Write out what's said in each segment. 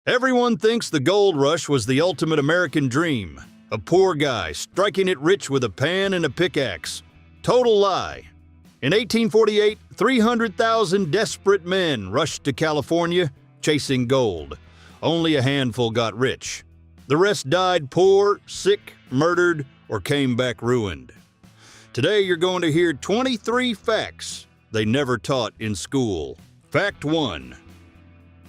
Everyone thinks the gold rush was the ultimate American dream. A poor guy striking it rich with a pan and a pickaxe. Total lie. In 1848, 300,000 desperate men rushed to California chasing gold. Only a handful got rich. The rest died poor, sick, murdered, or came back ruined. Today you're going to hear 23 facts they never taught in school. Fact 1.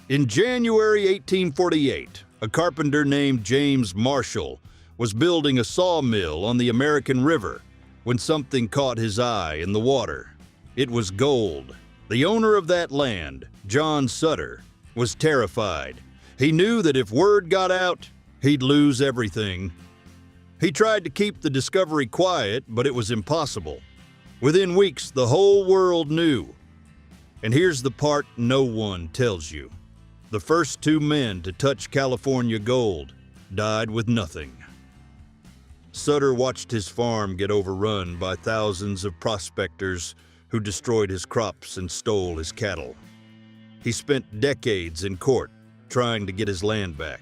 In January 1848, a carpenter named James Marshall was building a sawmill on the American River when something caught his eye in the water. It was gold. The owner of that land, John Sutter, was terrified. He knew that if word got out, he'd lose everything. He tried to keep the discovery quiet, but it was impossible. Within weeks, the whole world knew. And here's the part no one tells you. The first 2 men to touch California gold died with nothing. Sutter watched his farm get overrun by thousands of prospectors who destroyed his crops and stole his cattle. He spent decades in court trying to get his land back.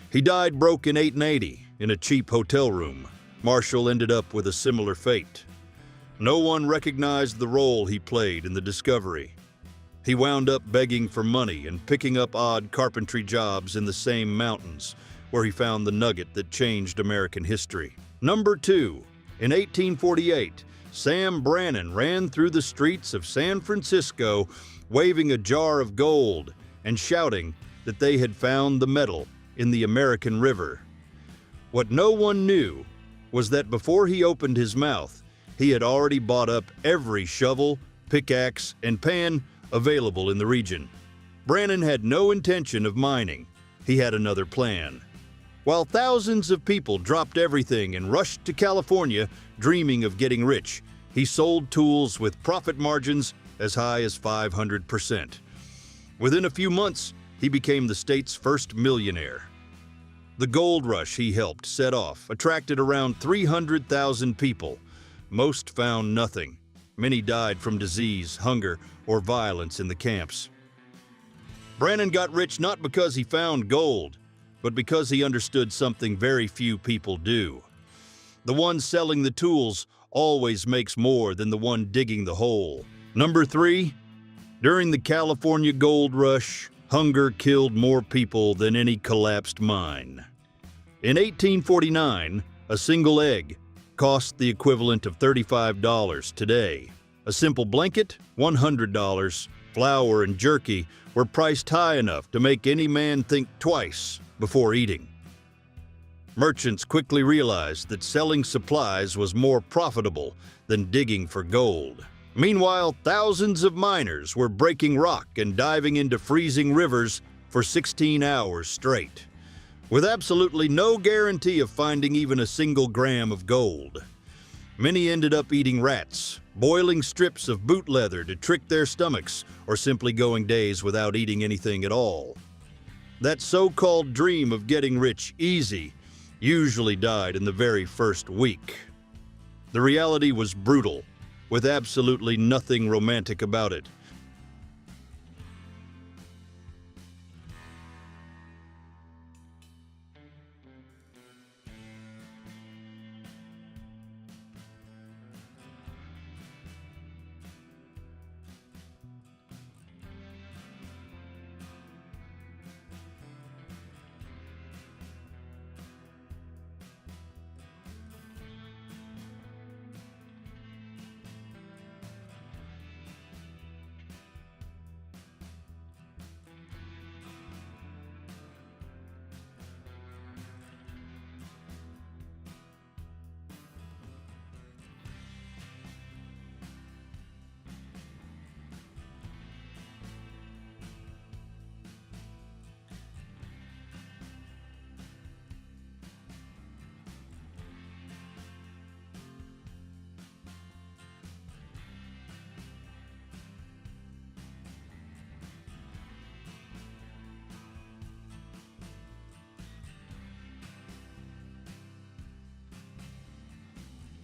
He died broke in 1880 in a cheap hotel room. Marshall ended up with a similar fate. No one recognized the role he played in the discovery. He wound up begging for money and picking up odd carpentry jobs in the same mountains where he found the nugget that changed American history. Number 2. In 1848, Sam Brannan ran through the streets of San Francisco waving a jar of gold and shouting that they had found the metal in the American River. What no one knew was that before he opened his mouth, he had already bought up every shovel, pickaxe, and pan available in the region. Brannan had no intention of mining. He had another plan. While thousands of people dropped everything and rushed to California dreaming of getting rich, he sold tools with profit margins as high as 500%. Within a few months, he became the state's first millionaire. The gold rush he helped set off attracted around 300,000 people. Most found nothing. Many died from disease, hunger, or violence in the camps. Brannan got rich not because he found gold, but because he understood something very few people do. The one selling the tools always makes more than the one digging the hole. Number 3. During the California gold rush, hunger killed more people than any collapsed mine. In 1849, a single egg cost the equivalent of $35 today. A simple blanket, $100. Flour and jerky were priced high enough to make any man think twice before eating. Merchants quickly realized that selling supplies was more profitable than digging for gold. Meanwhile, thousands of miners were breaking rock and diving into freezing rivers for 16 hours straight, with absolutely no guarantee of finding even a single gram of gold. Many ended up eating rats, boiling strips of boot leather to trick their stomachs, or simply going days without eating anything at all. That so-called dream of getting rich easy usually died in the very first week. The reality was brutal, with absolutely nothing romantic about it.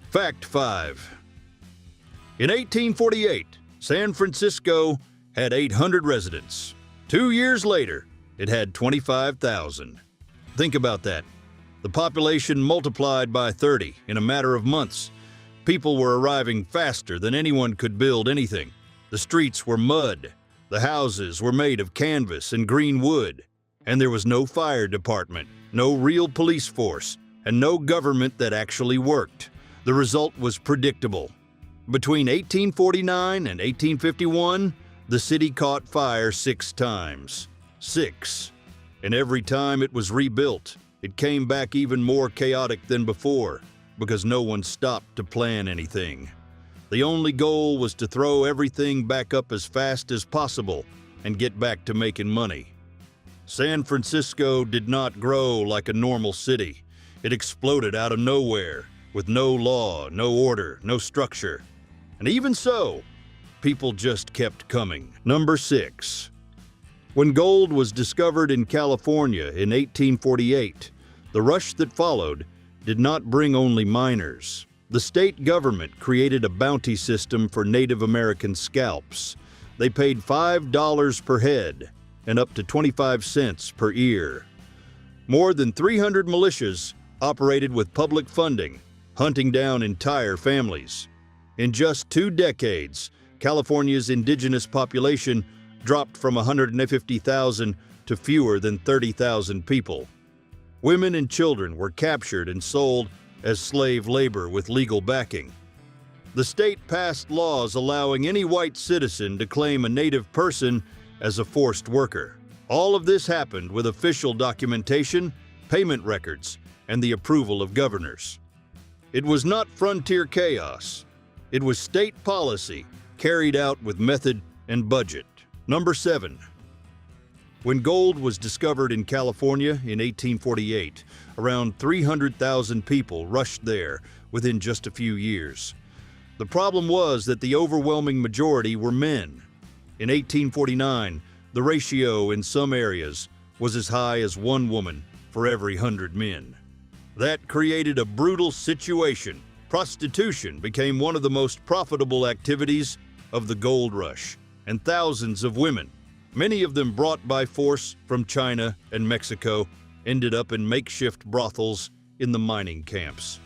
Fact 5. In 1848, San Francisco had 800 residents. 2 years later, it had 25,000. Think about that. The population multiplied by 30 in a matter of months. People were arriving faster than anyone could build anything. The streets were mud. The houses were made of canvas and green wood. And there was no fire department, no real police force, and no government that actually worked. The result was predictable. Between 1849 and 1851, the city caught fire 6 times. 6. And every time it was rebuilt, it came back even more chaotic than before, because no one stopped to plan anything. The only goal was to throw everything back up as fast as possible and get back to making money. San Francisco did not grow like a normal city. It exploded out of nowhere, with no law, no order, no structure. And even so, people just kept coming. Number 6. When gold was discovered in California in 1848, the rush that followed did not bring only miners. The state government created a bounty system for Native American scalps. They paid $5 per head and up to 25 cents per ear. More than 300 militias operated with public funding, hunting down entire families. In just 2 decades, California's indigenous population dropped from 150,000 to fewer than 30,000 people. Women and children were captured and sold as slave labor with legal backing. The state passed laws allowing any white citizen to claim a native person as a forced worker. All of this happened with official documentation, payment records, and the approval of governors. It was not frontier chaos. It was state policy carried out with method and budget. Number 7. When gold was discovered in California in 1848, around 300,000 people rushed there within just a few years. The problem was that the overwhelming majority were men. In 1849, the ratio in some areas was as high as 1 woman for every 100 men. That created a brutal situation. Prostitution became one of the most profitable activities of the gold rush, and thousands of women, many of them brought by force from China and Mexico, ended up in makeshift brothels in the mining camps.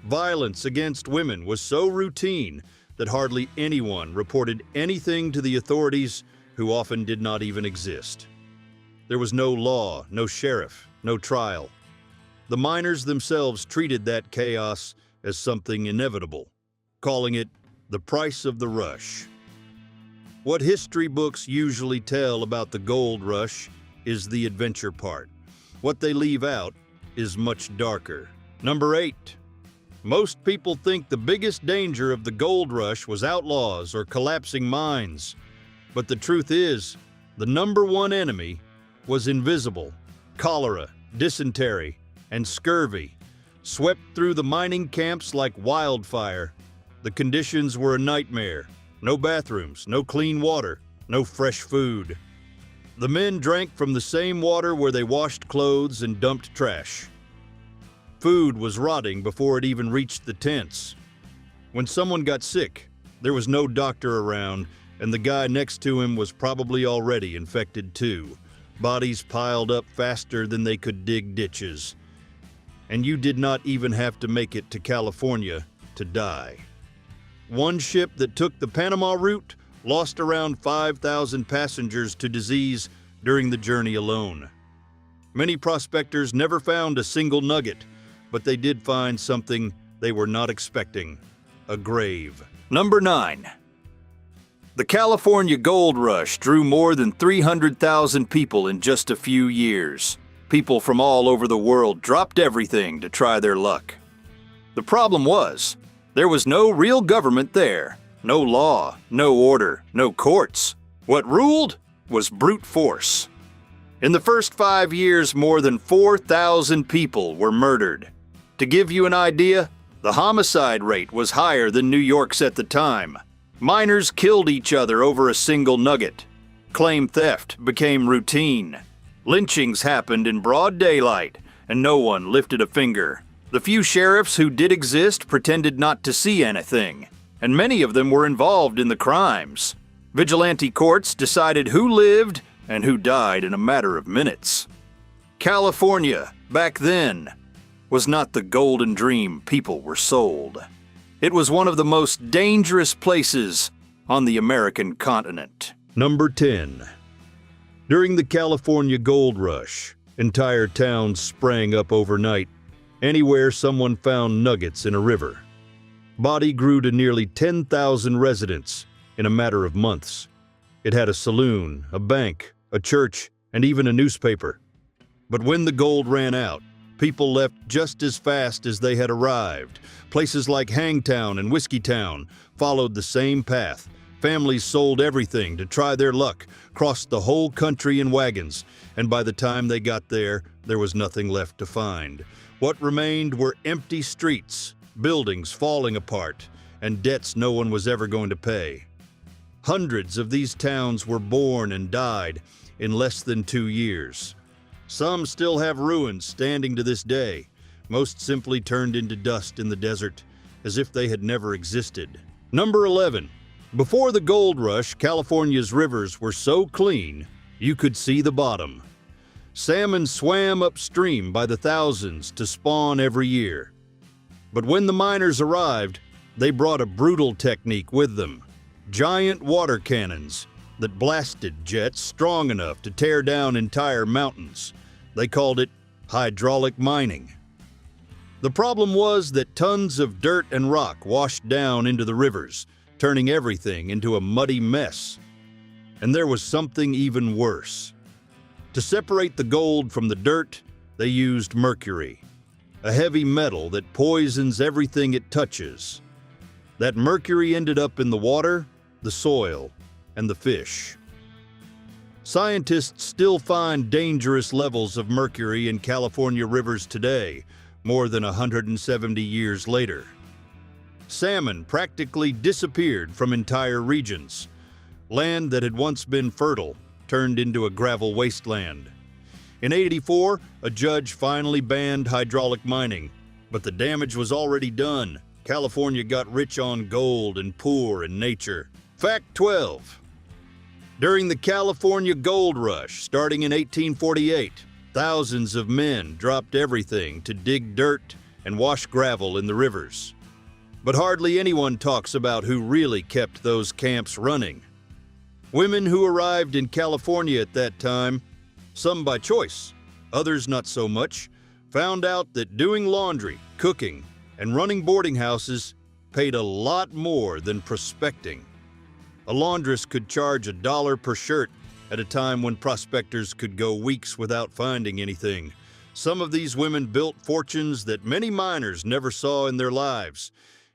Violence against women was so routine that hardly anyone reported anything to the authorities, who often did not even exist. There was no law, no sheriff, no trial. The miners themselves treated that chaos as something inevitable, calling it the price of the rush. What history books usually tell about the gold rush is the adventure part. What they leave out is much darker. Number 8. Most people think the biggest danger of the gold rush was outlaws or collapsing mines. But the truth is, the number 1 enemy was invisible. Cholera, dysentery, and scurvy swept through the mining camps like wildfire. The conditions were a nightmare. No bathrooms, no clean water, no fresh food. The men drank from the same water where they washed clothes and dumped trash. Food was rotting before it even reached the tents. When someone got sick, there was no doctor around, and the guy next to him was probably already infected too. Bodies piled up faster than they could dig ditches. And you did not even have to make it to California to die. One ship that took the Panama route lost around 5,000 passengers to disease during the journey alone. Many prospectors never found a single nugget, but they did find something they were not expecting: a grave. Number 9. The California gold rush drew more than 300,000 people in just a few years. People from all over the world dropped everything to try their luck. The problem was, there was no real government there, no law, no order, no courts. What ruled was brute force. In the first 5 years, more than 4,000 people were murdered. To give you an idea, the homicide rate was higher than New York's at the time. Miners killed each other over a single nugget. Claim theft became routine. Lynchings happened in broad daylight, and no one lifted a finger. The few sheriffs who did exist pretended not to see anything, and many of them were involved in the crimes. Vigilante courts decided who lived and who died in a matter of minutes. California, back then, was not the golden dream people were sold. It was one of the most dangerous places on the American continent. Number 10. During the California Gold Rush, entire towns sprang up overnight, anywhere someone found nuggets in a river. Body grew to nearly 10,000 residents in a matter of months. It had a saloon, a bank, a church, and even a newspaper. But when the gold ran out, people left just as fast as they had arrived. Places like Hangtown and Whiskeytown followed the same path. Families sold everything to try their luck, crossed the whole country in wagons, and by the time they got there, there was nothing left to find. What remained were empty streets, buildings falling apart, and debts no one was ever going to pay. Hundreds of these towns were born and died in less than 2 years. Some still have ruins standing to this day, most simply turned into dust in the desert, as if they had never existed. Number 11. Before the gold rush, California's rivers were so clean, you could see the bottom. Salmon swam upstream by the thousands to spawn every year. But when the miners arrived, they brought a brutal technique with them. Giant water cannons that blasted jets strong enough to tear down entire mountains. They called it hydraulic mining. The problem was that tons of dirt and rock washed down into the rivers, turning everything into a muddy mess. And there was something even worse. To separate the gold from the dirt, they used mercury, a heavy metal that poisons everything it touches. That mercury ended up in the water, the soil, and the fish. Scientists still find dangerous levels of mercury in California rivers today, more than 170 years later. Salmon practically disappeared from entire regions. Land that had once been fertile turned into a gravel wasteland. In '84, a judge finally banned hydraulic mining, but the damage was already done. California got rich on gold and poor in nature. Fact 12. During the California Gold Rush, starting in 1848, thousands of men dropped everything to dig dirt and wash gravel in the rivers. But hardly anyone talks about who really kept those camps running. Women who arrived in California at that time, some by choice, others not so much, found out that doing laundry, cooking, and running boarding houses paid a lot more than prospecting. A laundress could charge $1 per shirt at a time when prospectors could go weeks without finding anything. Some of these women built fortunes that many miners never saw in their lives.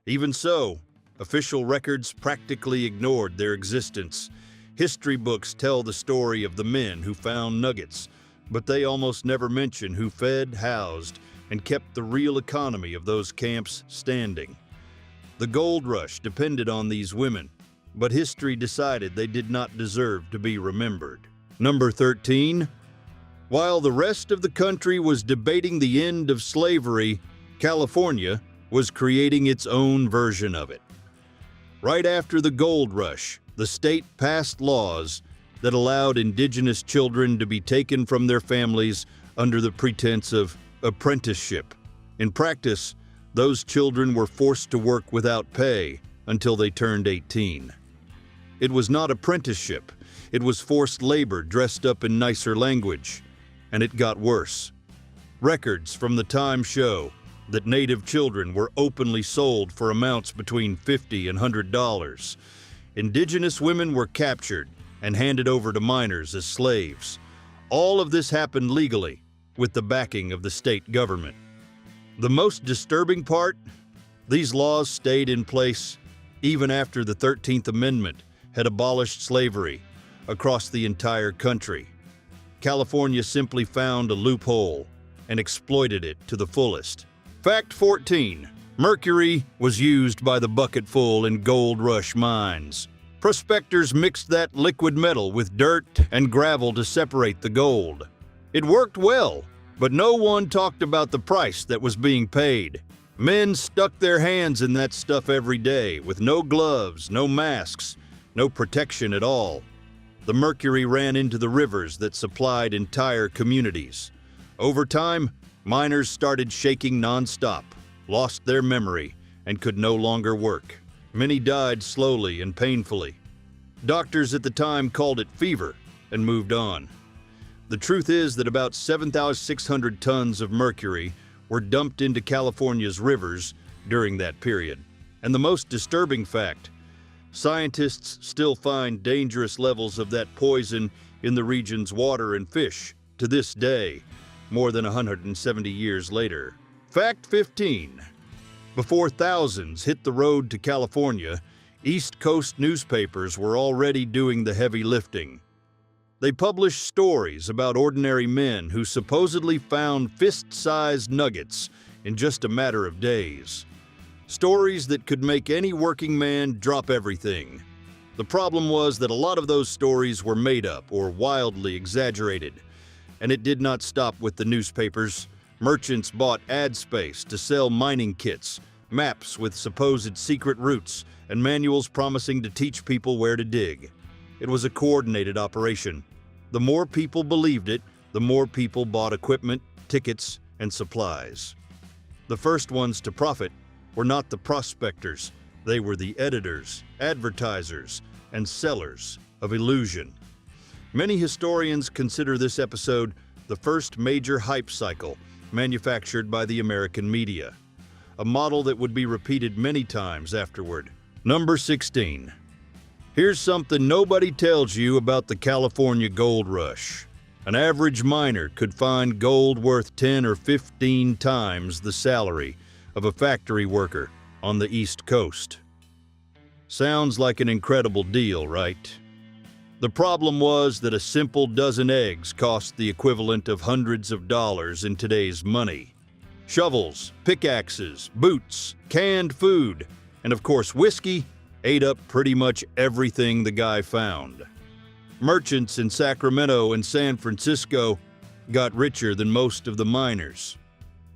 Even so, official records practically ignored their existence. History books tell the story of the men who found nuggets, but they almost never mention who fed, housed, and kept the real economy of those camps standing. The gold rush depended on these women, but history decided they did not deserve to be remembered. Number 13. While the rest of the country was debating the end of slavery, California was creating its own version of it. Right after the gold rush, the state passed laws that allowed indigenous children to be taken from their families under the pretense of apprenticeship. In practice, those children were forced to work without pay until they turned 18. It was not apprenticeship, it was forced labor dressed up in nicer language, and it got worse. Records from the time show that Native children were openly sold for amounts between $50 and $100. Indigenous women were captured and handed over to miners as slaves. All of this happened legally, with the backing of the state government. The most disturbing part? These laws stayed in place even after the 13th Amendment had abolished slavery across the entire country. California simply found a loophole and exploited it to the fullest. Fact 14. Mercury was used by the bucketful in gold rush mines. Prospectors mixed that liquid metal with dirt and gravel to separate the gold. It worked well, but no one talked about the price that was being paid. Men stuck their hands in that stuff every day with no gloves, no masks, no protection at all. The mercury ran into the rivers that supplied entire communities. Over time, miners started shaking nonstop, lost their memory, and could no longer work. Many died slowly and painfully. Doctors at the time called it fever and moved on. The truth is that about 7,600 tons of mercury were dumped into California's rivers during that period. And the most disturbing fact, scientists still find dangerous levels of that poison in the region's water and fish to this day, more than 170 years later. Fact 15. Before thousands hit the road to California, East Coast newspapers were already doing the heavy lifting. They published stories about ordinary men who supposedly found fist-sized nuggets in just a matter of days. Stories that could make any working man drop everything. The problem was that a lot of those stories were made up or wildly exaggerated. And it did not stop with the newspapers. Merchants bought ad space to sell mining kits, maps with supposed secret routes, and manuals promising to teach people where to dig. It was a coordinated operation. The more people believed it, the more people bought equipment, tickets, and supplies. The first ones to profit were not the prospectors. They were the editors, advertisers, and sellers of illusion. Many historians consider this episode the first major hype cycle manufactured by the American media, a model that would be repeated many times afterward. Number 16. Here's something nobody tells you about the California gold rush. An average miner could find gold worth 10 or 15 times the salary of a factory worker on the East Coast. Sounds like an incredible deal, right? The problem was that a simple dozen eggs cost the equivalent of hundreds of dollars in today's money. Shovels, pickaxes, boots, canned food, and of course whiskey ate up pretty much everything the guy found. Merchants in Sacramento and San Francisco got richer than most of the miners.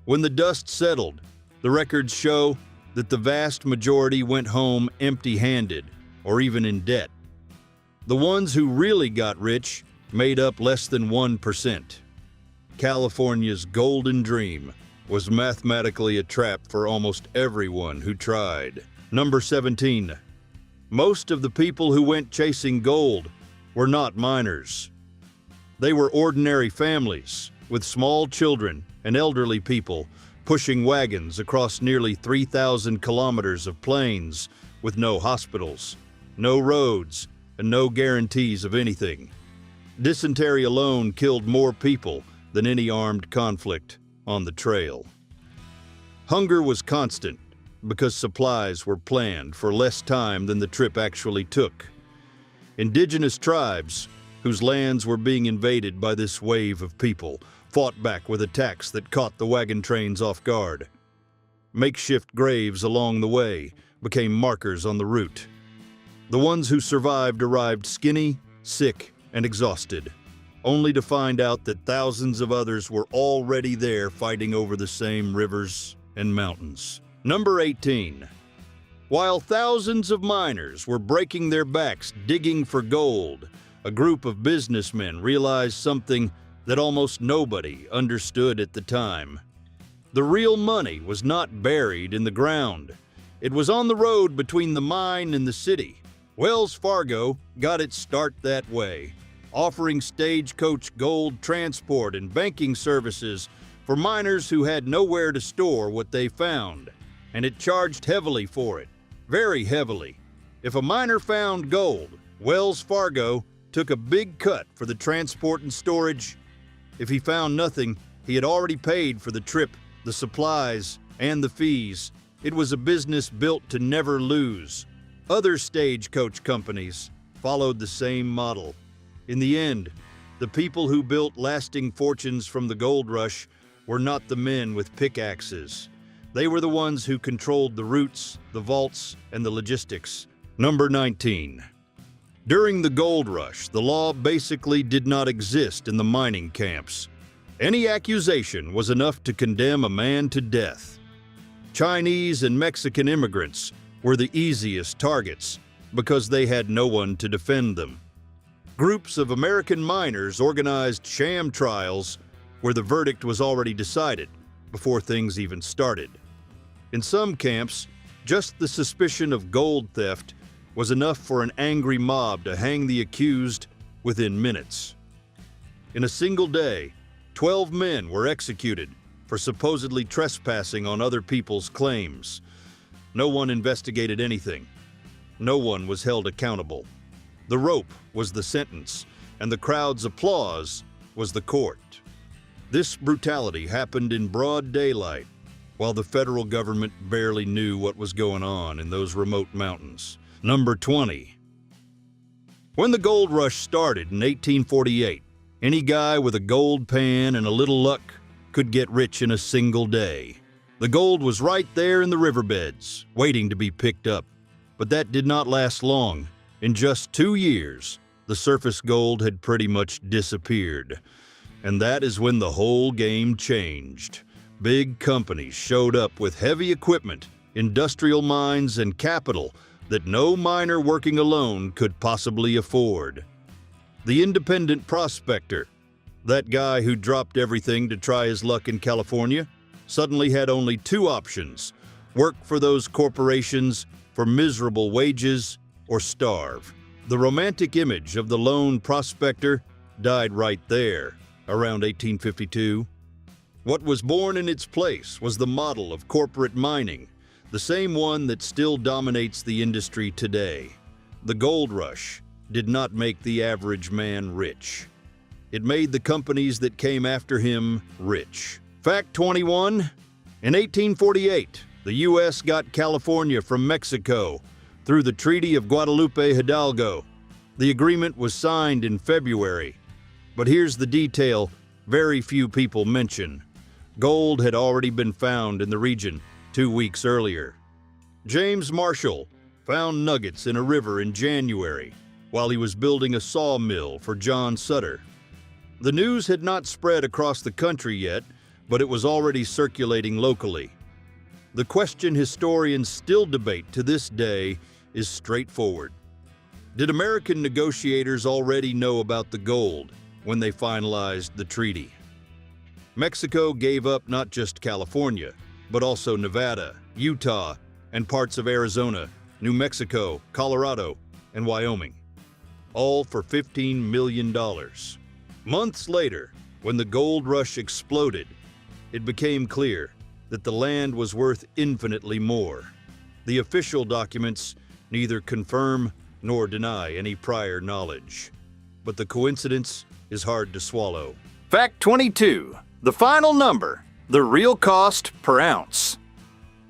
When the dust settled, the records show that the vast majority went home empty-handed or even in debt. The ones who really got rich made up less than 1%. California's golden dream was mathematically a trap for almost everyone who tried. Number 17. Most of the people who went chasing gold were not miners. They were ordinary families with small children and elderly people pushing wagons across nearly 3,000 kilometers of plains with no hospitals, no roads, and no guarantees of anything. Dysentery alone killed more people than any armed conflict on the trail. Hunger was constant because supplies were planned for less time than the trip actually took. Indigenous tribes, whose lands were being invaded by this wave of people, fought back with attacks that caught the wagon trains off guard. Makeshift graves along the way became markers on the route. The ones who survived arrived skinny, sick, and exhausted, only to find out that thousands of others were already there fighting over the same rivers and mountains. Number 18. While thousands of miners were breaking their backs digging for gold, a group of businessmen realized something that almost nobody understood at the time. The real money was not buried in the ground. It was on the road between the mine and the city. Wells Fargo got its start that way, offering stagecoach gold transport and banking services for miners who had nowhere to store what they found, and it charged heavily for it, very heavily. If a miner found gold, Wells Fargo took a big cut for the transport and storage. If he found nothing, he had already paid for the trip, the supplies, and the fees. It was a business built to never lose. Other stagecoach companies followed the same model. In the end, the people who built lasting fortunes from the gold rush were not the men with pickaxes. They were the ones who controlled the routes, the vaults, and the logistics. Number 19. During the gold rush, the law basically did not exist in the mining camps. Any accusation was enough to condemn a man to death. Chinese and Mexican immigrants were the easiest targets because they had no one to defend them. Groups of American miners organized sham trials where the verdict was already decided before things even started. In some camps, just the suspicion of gold theft was enough for an angry mob to hang the accused within minutes. In a single day, 12 men were executed for supposedly trespassing on other people's claims. No one investigated anything. No one was held accountable. The rope was the sentence, and the crowd's applause was the court. This brutality happened in broad daylight, while the federal government barely knew what was going on in those remote mountains. Number 20. When the gold rush started in 1848, any guy with a gold pan and a little luck could get rich in a single day. The gold was right there in the riverbeds, waiting to be picked up. But that did not last long. In just 2 years, the surface gold had pretty much disappeared. And that is when the whole game changed. Big companies showed up with heavy equipment, industrial mines, and capital that no miner working alone could possibly afford. The independent prospector, that guy who dropped everything to try his luck in California, suddenly had only two options: work for those corporations for miserable wages or starve. The romantic image of the lone prospector died right there, around 1852. What was born in its place was the model of corporate mining, the same one that still dominates the industry today. The gold rush did not make the average man rich. It made the companies that came after him rich. Fact 21. In 1848, the U.S. got California from Mexico through the Treaty of Guadalupe Hidalgo. The agreement was signed in February. But here's the detail very few people mention. Gold had already been found in the region 2 weeks earlier. James Marshall found nuggets in a river in January while he was building a sawmill for John Sutter. The news had not spread across the country yet, but it was already circulating locally. The question historians still debate to this day is straightforward. Did American negotiators already know about the gold when they finalized the treaty? Mexico gave up not just California, but also Nevada, Utah, and parts of Arizona, New Mexico, Colorado, and Wyoming, all for $15 million. Months later, when the gold rush exploded, it became clear that the land was worth infinitely more. The official documents neither confirm nor deny any prior knowledge. But the coincidence is hard to swallow. Fact 22. The final number, the real cost per ounce.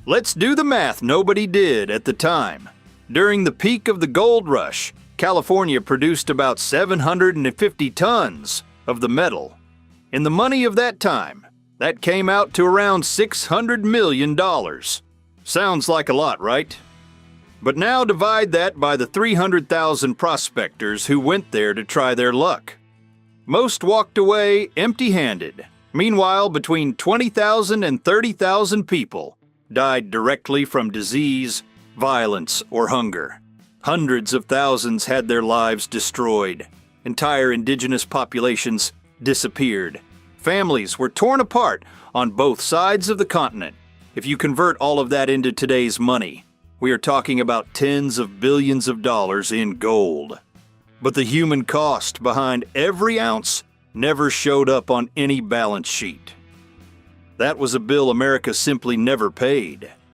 Let's do the math nobody did at the time. During the peak of the gold rush, California produced about 750 tons of the metal. In the money of that time, that came out to around $600 million. Sounds like a lot, right? But now divide that by the 300,000 prospectors who went there to try their luck. Most walked away empty-handed. Meanwhile, between 20,000 and 30,000 people died directly from disease, violence, or hunger. Hundreds of thousands had their lives destroyed. Entire indigenous populations disappeared. Families were torn apart on both sides of the continent. If you convert all of that into today's money, we are talking about tens of billions of dollars in gold. But the human cost behind every ounce never showed up on any balance sheet. That was a bill America simply never paid.